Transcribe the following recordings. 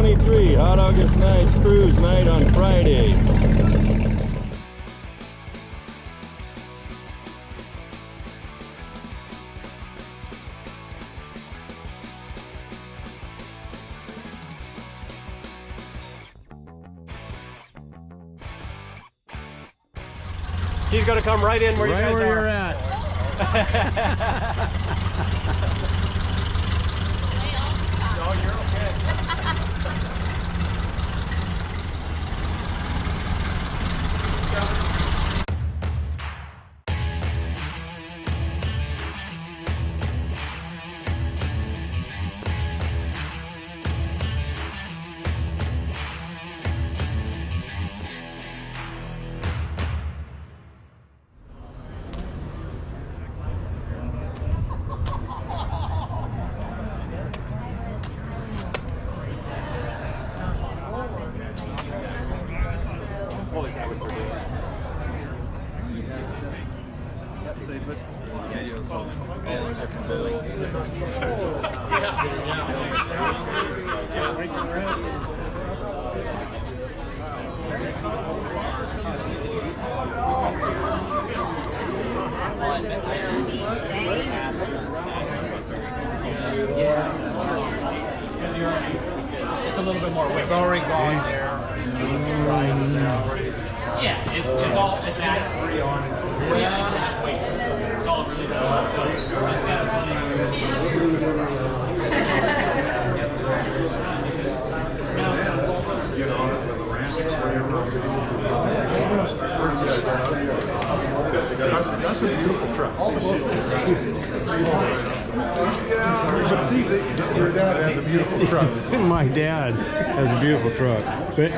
2023, Hot August Nights Cruise Night on Friday. She's gonna come right in where you guys are. You're at. No, you're okay. Oh, is that what we're doing? It's a little bit more weight. It's already gone there. Yeah, it's all, it's at wait. It's all really That's a beautiful truck. But see, your dad has a beautiful truck. My dad has a beautiful truck. But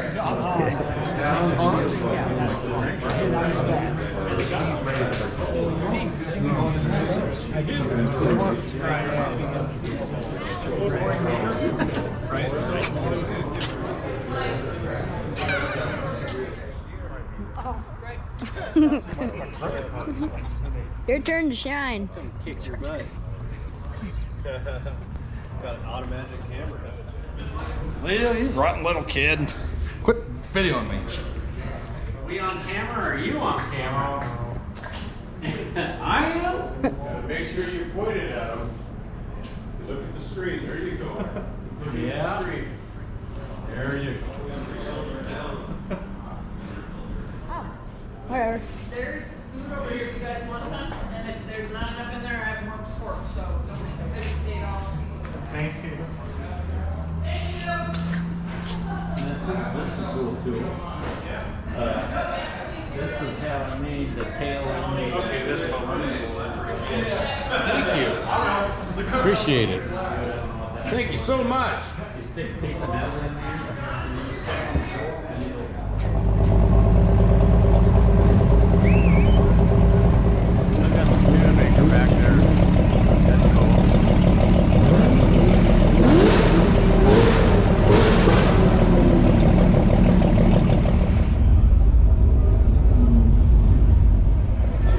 Your turn to shine. kick your butt. Got an automatic camera. Well, you rotten little kid. Quit videoing me. Are we on camera or are you on camera? I am? Make sure you point it at him. Look at the screen. There you go. Look at the screen. There you go. Whatever. There's food over here if you guys want some, and if there's not enough in there, I have more pork, so don't hesitate at all. Thank you. Thank you. This is cool too. This is how I made the tail end. thank you. Appreciate it. Thank you so much. You stick a piece of metal in there. Maker back there. That's cool.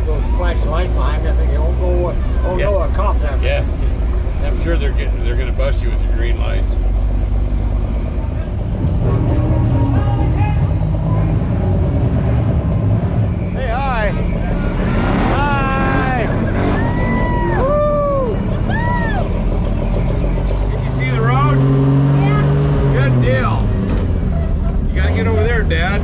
Those flashing lights behind me, I think, oh no, a cop's after me. Yeah, I'm sure they're gonna bust you with the green lights. Hey, hi. Hi. Woo. Did you see the road? Yeah. Good deal. You gotta get over there, Dad.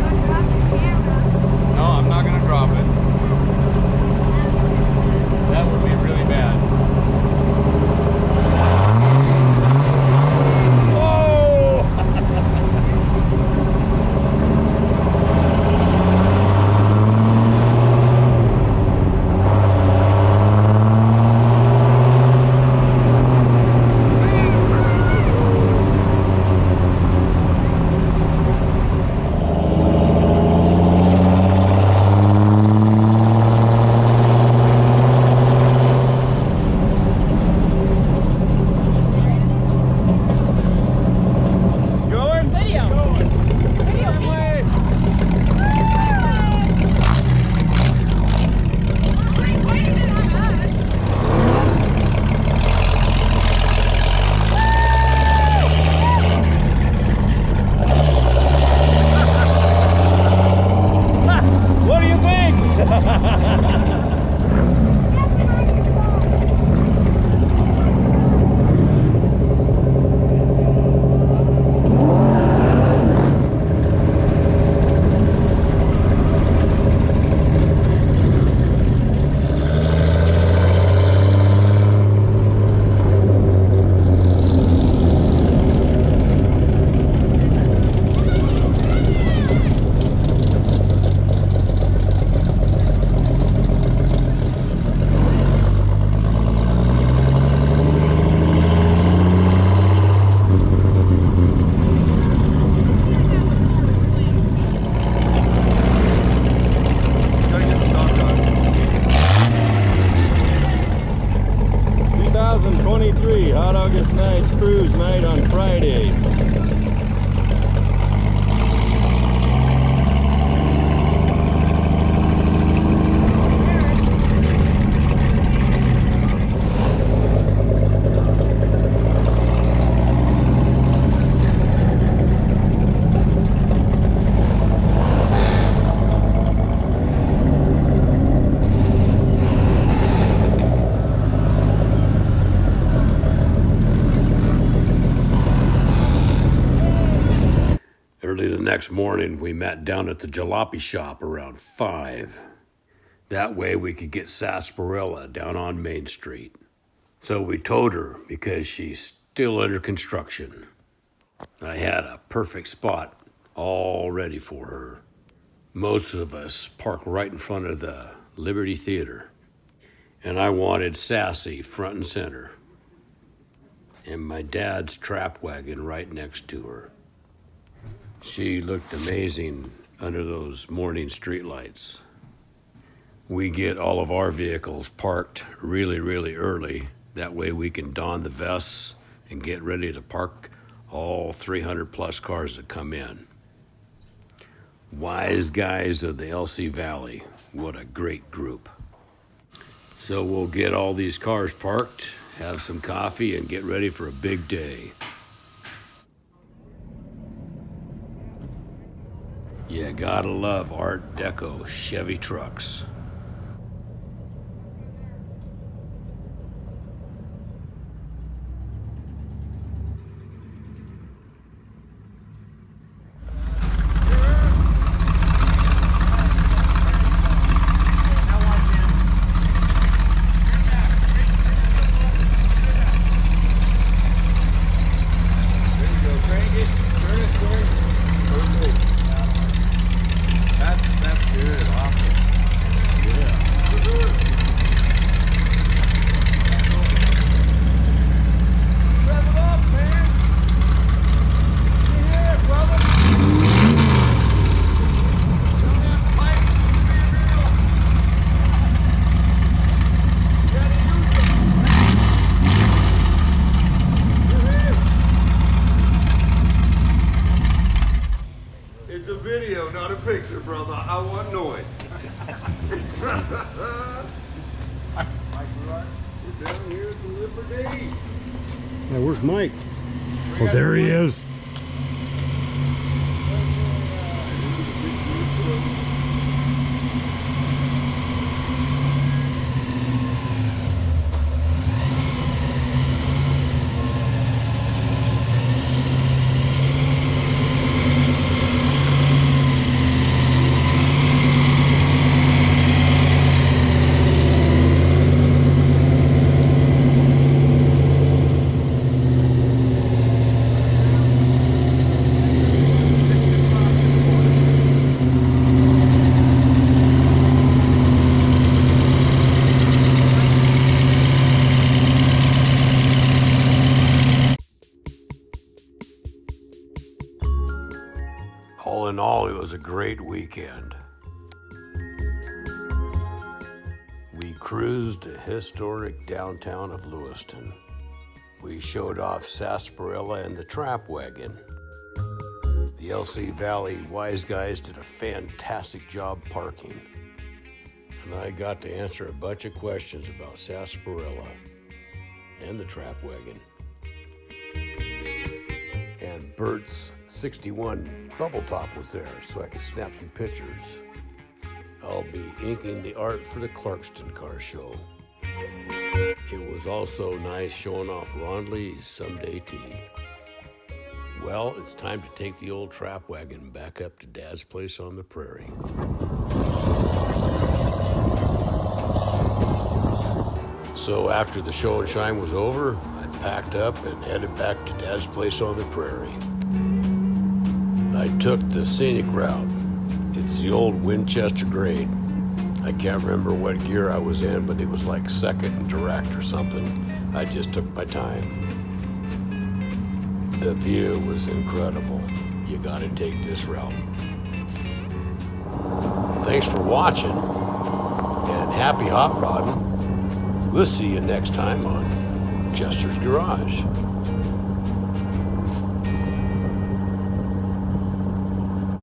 Don't drop the camera. No, I'm not gonna drop it. next morning, we met down at the Jalopy Shop around 5. That way we could get sarsaparilla down on Main Street. So we towed her because she's still under construction. I had a perfect spot all ready for her. Most of us park right in front of the Liberty Theater. And I wanted Sassy front and center. And my dad's Trap-wagon right next to her. She looked amazing under those morning streetlights. We get all of our vehicles parked really, really early. That way we can don the vests and get ready to park all 300 plus cars that come in. Wise guys of the LC Valley, what a great group. So we'll get all these cars parked, have some coffee, and get ready for a big day. You gotta love Art Deco Chevy trucks. It's a video, not a picture, brother. I want noise. We're down here at the Liberty. Yeah, where's Mike? Oh, there he is. All in all, it was a great weekend. We cruised the historic downtown of Lewiston. We showed off sarsaparilla and the Trap-wagon. The LC Valley wise guys did a fantastic job parking. And I got to answer a bunch of questions about sarsaparilla and the Trap-wagon. And Bert's 61 bubble top was there, so I could snap some pictures. I'll be inking the art for the Clarkston car show. It was also nice showing off Ron Lee's Someday Tea. Well, it's time to take the old Trap-wagon back up to Dad's place on the prairie. So after the show and shine was over, I packed up and headed back to Dad's place on the prairie. I took the scenic route. It's the old Winchester grade. I can't remember what gear I was in, but it was like second and direct or something. I just took my time. The view was incredible. You gotta take this route. Thanks for watching, and happy hot rodding. We'll see you next time on Chester's Garage.